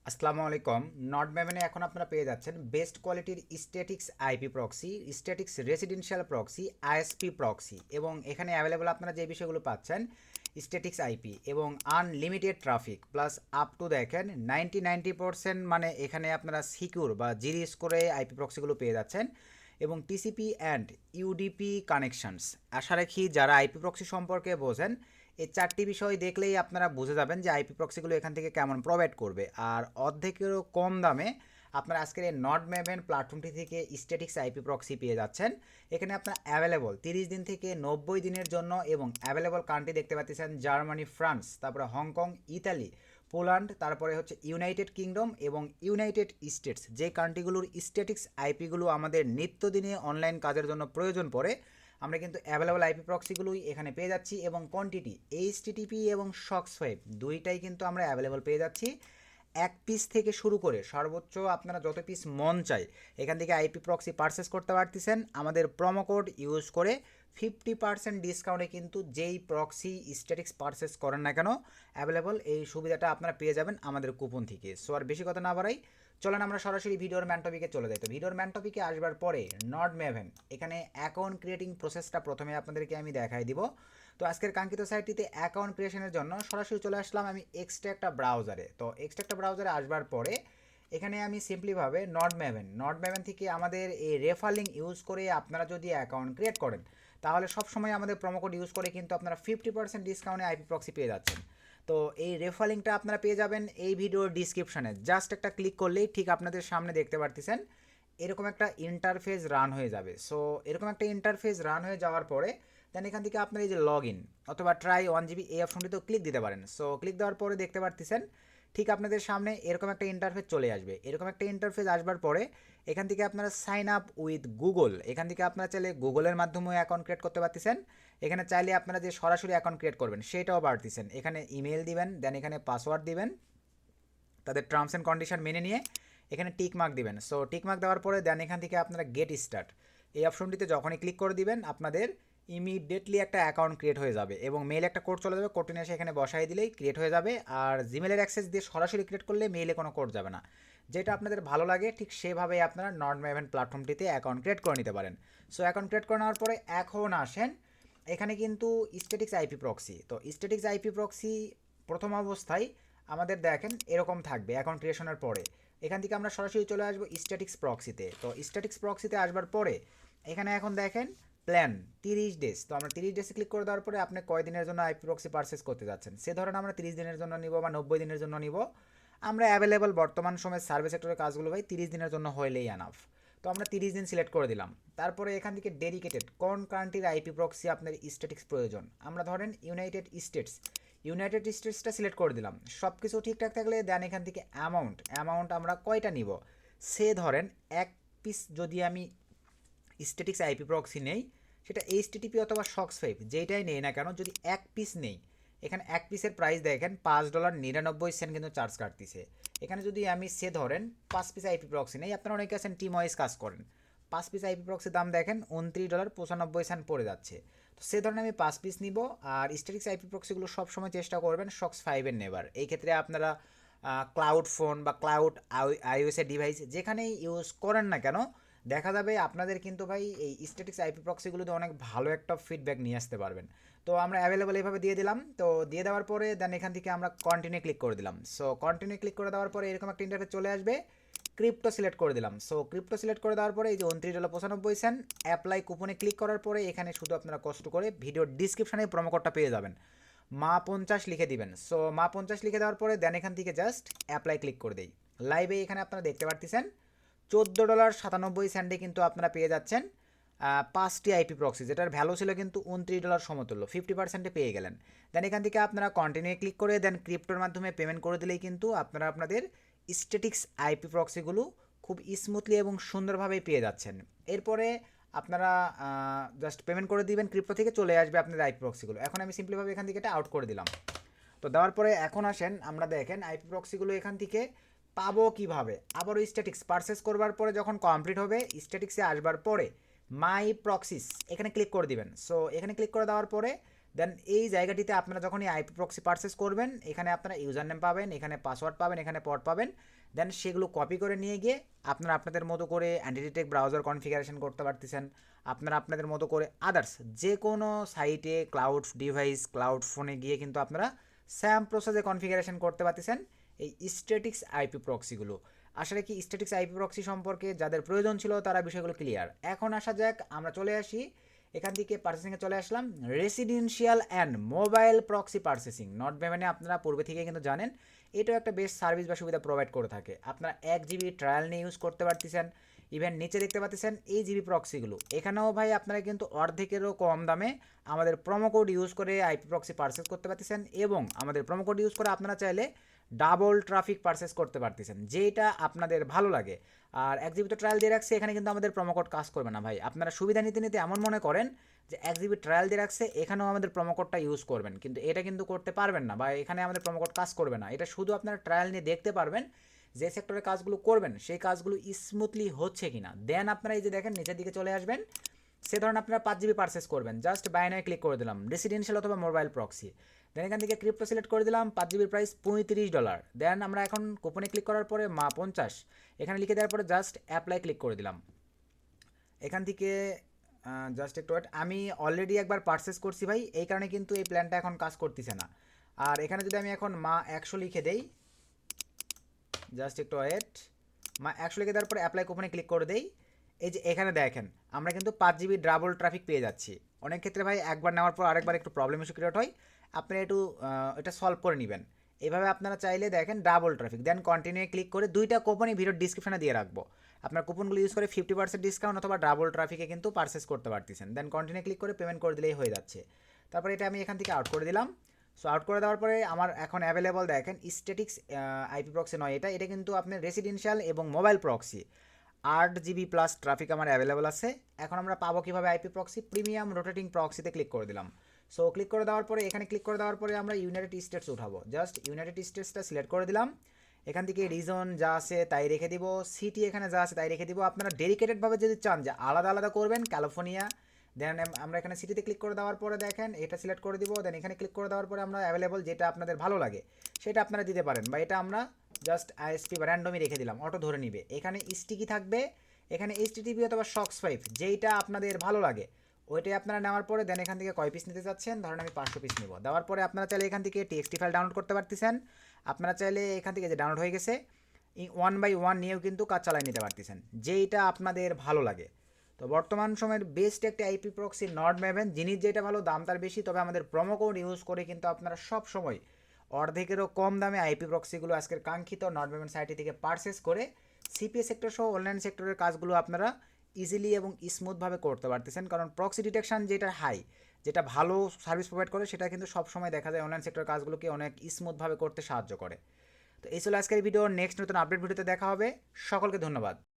আসসালামু আলাইকুম। নট ম্যাভেনে এখন আপনারা পেয়ে যাচ্ছেন বেস্ট কোয়ালিটির statics IP proxy, statics residential proxy, ISP proxy এবং এখানে অ্যাভেলেবল আপনারা যে বিষয়গুলো পাচ্ছেন স্ট্যাটিক্স আইপি এবং unlimited traffic plus up to দেখেন 90% মানে এখানে আপনারা সিকিউর বা জিরি স্কোরে আইপি প্রক্সিগুলো পেয়ে যাচ্ছেন এবং টিসিপি অ্যান্ড ইউডিপি কানেকশনস। আশা রাখি যারা আইপি প্রক্সি সম্পর্কে বোঝেন এই চারটি বিষয় দেখলেই আপনারা বুঝে যাবেন যে আইপি প্রক্সিগুলো এখান থেকে কেমন প্রোভাইড করবে। আর অর্ধেকেরও কম দামে আপনারা আজকের এই নট ম্যাভেন প্ল্যাটফর্মটি থেকে স্ট্যাটিক্স আইপি প্রক্সি পেয়ে যাচ্ছেন। এখানে আপনার অ্যাভেলেবল 30 দিন থেকে 90 দিনের জন্য এবং অ্যাভেলেবল কান্ট্রি দেখতে পাচ্ছেন জার্মানি, ফ্রান্স, তারপরে হংকং, ইতালি, পোল্যান্ড, তারপরে হচ্ছে ইউনাইটেড কিংডম এবং ইউনাইটেড স্টেটস। যে কান্ট্রিগুলোর স্ট্যাটিক্স আইপিগুলো আমাদের নিত্যদিনে অনলাইন কাজের জন্য প্রয়োজন পড়ে আমরা কিন্তু অ্যাভেলেবল আইপি প্রক্সিগুলোই এখানে পেয়ে যাচ্ছি এবং কোয়ান্টিটি এইচটিটিপি এবং শক্স ওয়েব দুইটাই কিন্তু আমরা অ্যাভেলেবল পেয়ে যাচ্ছি। এক পিস থেকে শুরু করে সর্বোচ্চ আপনারা যত পিস মন চাই এখান থেকে আইপি প্রক্সি পারচেস করতে পারতেছেন আমাদের প্রোমো কোড ইউজ করে। 50% ডিসকাউন্টে কিন্তু যেই প্রক্সি স্ট্যাটিক্স পারচেস করেন না কেন অ্যাভেলেবল এই সুবিধাটা আপনারা পেয়ে যাবেন আমাদের কুপন থেকে। সো আর বেশি কথা না বাড়াই, চলেন আমরা সরাসরি ভিডিওর ম্যান টপিকে চলে যাই। তো ভিডিওর ম্যান টপিকে আসবার পরে নট ম্যাভেন এখানে অ্যাকাউন্ট ক্রিয়েটিং প্রসেসটা প্রথমে আপনাদেরকে আমি দেখাই দিব। তো আজকের কাঙ্ক্ষিত সাইটটিতে অ্যাকাউন্ট ক্রিয়েশনের জন্য সরাসরি চলে আসলাম আমি এক্সট্রা একটা ব্রাউজারে। তো এক্সট্রা একটা ব্রাউজারে আসবার পরে এখানে আমি সিম্পলিভাবে নট ম্যাভেন থেকে আমাদের এই রেফার লিঙ্ক ইউজ করে আপনারা যদি অ্যাকাউন্ট ক্রিয়েট করেন তাহলে সবসময় আমাদের প্রোমো কোড ইউজ করে কিন্তু আপনারা 50% ডিসকাউন্টে আইপি প্রক্সি পেয়ে যাচ্ছেন। তো এই রেফার লিঙ্কটা আপনারা পেয়ে যাবেন এই ভিডিওর ডিসক্রিপশনে। জাস্ট একটা ক্লিক করলেই ঠিক আপনাদের সামনে দেখতে পারতেছেন এরকম একটা ইন্টারফেস রান হয়ে যাবে। সো এরকম একটা ইন্টারফেস রান হয়ে যাওয়ার পরে দেন এখান থেকে আপনার এই যে লগ ইন অথবা ট্রাই 1 GB এই অপশনটিতেও ক্লিক দিতে পারেন। সো ক্লিক দেওয়ার পরে দেখতে পারতেছেন ঠিক আপনাদের সামনে এরকম একটা ইন্টারফেস চলে আসবে। এরকম একটা ইন্টারফেস আসবার পরে এখান থেকে আপনারা সাইন আপ উইথ গুগল, এখান থেকে আপনারা চাইলে গুগলের মাধ্যমেও অ্যাকাউন্ট ক্রিয়েট করতে পারতেছেন। এখানে চাইলে আপনারা যে সরাসরি অ্যাকাউন্ট ক্রিয়েট করবেন সেটাও পারতেছেন। এখানে ইমেল দিবেন, দেন এখানে পাসওয়ার্ড দিবেন, তাদের টার্মস অ্যান্ড কন্ডিশন মেনে নিয়ে এখানে টিক মার্ক দিবেন। সো টিক মার্ক দেওয়ার পরে দেন এখান থেকে আপনারা গেট স্টার্ট এই অপশনটিতে যখনই ক্লিক করে দিবেন আপনাদের ইমিডিয়েটলি একটা অ্যাকাউন্ট ক্রিয়েট হয়ে যাবে এবং মেল একটা কোড চলে যাবে। কোডটি নিয়ে এসে এখানে বসাই দিলেই ক্রিয়েট হয়ে যাবে। আর জিমেলের অ্যাক্সেস দিয়ে সরাসরি ক্রিয়েট করলে মেইলে কোনো কোড যাবে না। যেটা আপনাদের ভালো লাগে ঠিক সেভাবেই আপনারা নট ম্যাভেন প্ল্যাটফর্মটিতে অ্যাকাউন্ট ক্রিয়েট করে নিতে পারেন। সো অ্যাকাউন্ট ক্রিয়েট করে নেওয়ার পরে এখন আসেন এখানে কিন্তু স্ট্যাটিক্স আইপি প্রক্সি। তো স্ট্যাটিক্স আইপি প্রক্সি প্রথম অবস্থায় আমাদের দেখেন এরকম থাকবে অ্যাকাউন্ট ক্রিয়েশনের পরে। এখান থেকে আমরা সরাসরি চলে আসবো স্ট্যাটিক্স প্রক্সিতে। তো স্ট্যাটিক্স প্রক্সিতে আসবার পরে এখানে এখন দেখেন প্ল্যান 30 ডেজ। তো আমরা 30 ডেজে ক্লিক করে দেওয়ার পরে আপনি কয় দিনের জন্য আইপি প্রক্সি পারচেস করতে যাচ্ছেন সে ধরেন আমরা 30 দিনের জন্য নিব বা 90 দিনের জন্য নিব। আমরা অ্যাভেলেবল বর্তমান সময় সার্ভিস সেক্টরের কাজগুলো ভাই 30 দিনের জন্য হইলেই আনাফ। তো আমরা 30 দিন সিলেক্ট করে দিলাম। তারপরে এখান থেকে ডেডিকেটেড কোন কান্ট্রির আইপি প্রক্সি আপনার স্ট্যাটিক্স প্রয়োজন, আমরা ধরেন ইউনাইটেড স্টেটসটা সিলেক্ট করে দিলাম। সব কিছু ঠিকঠাক থাকলে দেন এখান থেকে অ্যামাউন্ট আমরা কয়টা নিব সে ধরেন এক পিস যদি আমি স্ট্যাটিক্স আইপি প্রক্সি নেই সেটা এইচটিটিপি অথবা শক্স ফাইভ যেটাই নেই না কেন যদি এক পিস নেই এখানে এক পিসের প্রাইস দেখেন $5.99 কিন্তু চার্জ কাটতেছে। এখানে যদি আমি সে ধরেন 5 পিস আইপি প্রক্সি নেই, আপনারা অনেকে আছেন টিম ওয়াইজ কাজ করেন, 5 পিস আইপি প্রক্সির দাম দেখেন $29.95 পড়ে যাচ্ছে। তো সে ধরনের আমি 5 পিস নিব। আর স্ট্যাটিক্স আইপি প্রক্সিগুলো সবসময় চেষ্টা করবেন শক্স ফাইভের নেবার। এই ক্ষেত্রে আপনারা ক্লাউড ফোন বা ক্লাউড আইওএসএ ডিভাইস যেখানেই ইউজ করেন না কেন দেখা যাবে আপনাদের কিন্তু ভাই এই স্ট্যাটিক্স আইপি প্রক্সিগুলোতে অনেক ভালো একটা ফিডব্যাক নিয়ে আসতে পারবেন। তো আমরা অ্যাভেলেবল এইভাবে দিয়ে দিলাম। তো দিয়ে দেওয়ার পরে দেন এখান থেকে আমরা কন্টিনিউ ক্লিক করে দিলাম। সো কন্টিনিউ ক্লিক করে দেওয়ার পরে এরকম একটা ইন্টারফেস চলে আসবে। ক্রিপ্টো সিলেক্ট করে দিলাম। সো ক্রিপ্টো সিলেক্ট করে দেওয়ার পরে এই যে $29.95 অ্যাপ্লাই কুপনে ক্লিক করার পরে এখানে শুধু আপনারা কষ্ট করে ভিডিওর ডিসক্রিপশানে প্রোমো কোডটা পেয়ে যাবেন, মা50 লিখে দিবেন। সো মা50 লিখে দেওয়ার পরে দেন এখান থেকে জাস্ট অ্যাপ্লাই ক্লিক করে দেই। লাইভে এখানে আপনারা দেখতে পারতেছেন $14.97 কিন্তু আপনারা পেয়ে যাচ্ছেন 5টি আইপি প্রক্সি, যেটার ভ্যালু ছিল কিন্তু $29 সমতুল্য, 50%-এ পেয়ে গেলেন। দেন এখান থেকে আপনারা কন্টিনিউ ক্লিক করে দেন ক্রিপ্টোর মাধ্যমে পেমেন্ট করে দিলেই কিন্তু আপনারা আপনাদের স্ট্যাটিক্স আইপি প্রক্সিগুলো খুব স্মুথলি এবং সুন্দরভাবেই পেয়ে যাচ্ছেন। এরপরে আপনারা জাস্ট পেমেন্ট করে দিবেন, ক্রিপ্টো থেকে চলে আসবে আপনাদের আইপি প্রক্সিগুলো। এখন আমি সিম্পলিভাবে এখান থেকে এটা আউট করে দিলাম। তো দেওয়ার পরে এখন আসেন আমরা দেখেন আইপি প্রক্সিগুলো এখান থেকে পাবো কিভাবে। আবারও স্ট্যাটিক্স পারচেস করবার পরে যখন কমপ্লিট হবে স্ট্যাটিক্সে আসবার পরে মাই প্রক্সিস এখানে ক্লিক করে দিবেন। সো এখানে ক্লিক করে দেওয়ার পরে দেন এই জায়গাটিতে আপনারা যখন এই আইপি প্রক্সি পারচেস করবেন, এখানে আপনারা ইউজার নেম পাবেন, এখানে পাসওয়ার্ড পাবেন, এখানে পড পাবেন। দেন সেগুলো কপি করে নিয়ে গিয়ে আপনারা আপনাদের মতো করে অ্যান্টিটেক ব্রাউজার কনফিগারেশন করতে পারতেছেন। আপনারা আপনাদের মতো করে আদার্স যে কোনো সাইটে, ক্লাউড ডিভাইস, ক্লাউড ফোনে গিয়ে কিন্তু আপনারা স্যাম প্রসেসে কনফিগারেশন করতে পারতেছেন এই স্ট্যাটিক্স আইপি প্রক্সিগুলো। আসলে কি স্ট্যাটিক্স আইপি প্রক্সি সম্পর্কে যাদের প্রয়োজন ছিল তারা বিষয়গুলো ক্লিয়ার। এখন আসা যাক, আমরা চলে আসি এখান থেকে পার্সেসিংয়ে চলে আসলাম। Residential and mobile proxy purchasing not মানে আপনারা পূর্বে থেকে কিন্তু জানেন এটাও একটা বেস্ট সার্ভিস বা সুবিধা প্রোভাইড করে থাকে। আপনারা 1 GB ট্রায়াল নিয়ে ইউজ করতে পারতেছেন। ইভেন নিচে দেখতে পাচ্ছেন এই জিবি প্রক্সিগুলো, এখানেও ভাই আপনারা কিন্তু অর্ধেকেরও কম দামে আমাদের প্রোমো কোড ইউজ করে আইপি প্রক্সি পারচেস করতে পারতেছেন, এবং আমাদের প্রোমো কোড ইউজ করে আপনারা চাইলে ডাবল ট্রাফিক পারচেস করতে পারতেছেন, যেটা আপনাদের ভালো লাগে। আর 1 GB তো ট্রায়াল দিয়ে রাখছে, এখানে কিন্তু আমাদের প্রোমো কোড কাজ করবে না ভাই। আপনারা সুবিধা নিতে নিতে এমন মনে করেন যে 1 GB ট্রায়াল দিয়ে রাখছে, এখানেও আমাদের প্রোমো কোডটা ইউজ করবেন, কিন্তু এটা কিন্তু করতে পারবেন না, বা এখানে আমাদের প্রোমো কোড কাজ করবে না। এটা শুধু আপনারা ট্রায়াল নিয়ে দেখতে পারবেন যে সেক্টরের কাজগুলো করবেন সেই কাজগুলো স্মুথলি হচ্ছে কিনা। দেন আপনারা এই যে দেখেন নিচের দিকে চলে আসবেন, সে ধরুন আপনারা 5 GB পারচেস করবেন, জাস্ট বাইনায় ক্লিক করে দিলাম রেসিডেন্সিয়াল অথবা মোবাইল প্রক্সি। দেন এখান থেকে ক্রিপ্টো সিলেক্ট করে দিলাম, 5 GB প্রাইস $35। দেন আমরা এখন কুপনে ক্লিক করার পরে 50 এখানে লিখে দেওয়ার পরে জাস্ট অ্যাপ্লাই ক্লিক করে দিলাম। এখান থেকে জাস্ট একটু ওয়েট, আমি অলরেডি একবার পারচেস করছি ভাই, এই কারণে কিন্তু এই প্ল্যানটা এখন কাজ করতেছে না। আর এখানে যদি আমি এখন 100 লিখে দেই, জাস্ট একটু ওয়েট, 100 লিখে দেওয়ার পরে অ্যাপ্লাই কুপনে ক্লিক করে দেই, এই যে এখানে দেখেন আমরা কিন্তু 5 GB ডাবল ট্রাফিক পেয়ে যাচ্ছি। অনেক ক্ষেত্রে ভাই একবার নেওয়ার পর আরেকবার একটু প্রবলেম ইস্যু ক্রিয়েট হয়, আপনারা একটু এটা সলভ করে নেবেন। এভাবে আপনারা চাইলে দেখেন double traffic, then continue click করে 2টা কুপনই ভিডিওর ডিসক্রিপশনে দিয়ে রাখবো। আপনার কুপনগুলো ইউজ করে 50% ডিসকাউন্ট অথবা ডাবল ট্রাফিকে কিন্তু পারচেস করতে পারতেছেন। দেন কন্টিনিউ ক্লিক করে পেমেন্ট করে দিলেই হয়ে যাচ্ছে। তারপরে এটা আমি এখান থেকে আউট করে দিলাম। সো আউট করে দেওয়ার পরে আমার এখন অ্যাভেলেবল দেখেন স্ট্যাটিক্স আইপি প্রক্সি নয়, এটা কিন্তু আপনার রেসিডেন্সিয়াল এবং mobile proxy 8 GB plus traffic আমার অ্যাভেলেবল আছে। এখন আমরা পাবো কীভাবে আইপি প্রক্সি? প্রিমিয়াম রোটেটিং প্রক্সিতে ক্লিক করে দিলাম। সো ক্লিক করে দেওয়ার পরে এখানে ক্লিক করে দেওয়ার পরে আমরা ইউনাইটেড স্টেটস উঠাবো, জাস্ট ইউনাইটেড স্টেটসটা সিলেক্ট করে দিলাম। এখান থেকে রিজন যা আছে তাই রেখে দিব, সিটি এখানে যা আছে তাই রেখে দিব। আপনারা ডেডিকেটেডভাবে যদি চান যে আলাদা আলাদা করবেন, ক্যালিফোর্নিয়া, দেন আমরা এখানে সিটিতে ক্লিক করে দেওয়ার পরে দেখেন এটা সিলেক্ট করে দিব। দেন এখানে ক্লিক করে দেওয়ার পরে আমরা অ্যাভেলেবল যেটা আপনাদের ভালো লাগে সেটা আপনারা দিতে পারেন, বা এটা আমরা জাস্ট আইএসপি বা র্যান্ডমই রেখে দিলাম, অটো ধরে নিবে। এখানে স্টিকি থাকবে, এখানে এইচটিটিপি অথবা শক্স 5 যেইটা আপনাদের ভালো লাগে ওইটাই আপনারা নেওয়ার পরে দেন এখান থেকে কয় পিস নিতে চাচ্ছেন, ধরেন আমি 500 পিস নিব। দেওয়ার পরে আপনারা চাইলে এখান থেকে টিএক্সটি ফাইল ডাউনলোড করতে পারতেছেন। আপনারা চাইলে এখান থেকে যে ডাউনলোড হয়ে গেছে 1 বাই 1 নিয়েও কিন্তু কাজ চালিয়ে নিতে পারতেছেন, যেইটা আপনাদের ভালো লাগে। তো বর্তমান সময়ের বেস্ট একটা আইপি প্রক্সি নট ম্যাভেন, জিনিস যেটা ভালো দাম তার বেশি, তবে আমাদের প্রোমো কোড ইউজ করে কিন্তু আপনারা সব সময় অর্ধেকেরও কম দামে আইপি প্রক্সিগুলো আজকের কাঙ্ক্ষিত নট ম্যাভেন সাইটটি থেকে পারচেস করে সিপিএস সেক্টর সহ অনলাইন সেক্টরের কাজগুলো আপনারা ইজিলি এবং স্মুথভাবে করতে পারতেছেন। কারণ প্রক্সি ডিটেকশন যেটা হাই, যেটা ভালো সার্ভিস প্রোভাইড করে, সেটা কিন্তু সবসময় দেখা যায় অনলাইন সেক্টরের কাজগুলোকে অনেক স্মুথভাবে করতে সাহায্য করে। তো এই ছিল আজকের ভিডিও, নেক্সট নতুন আপডেট ভিডিওতে দেখা হবে। সকলকে ধন্যবাদ।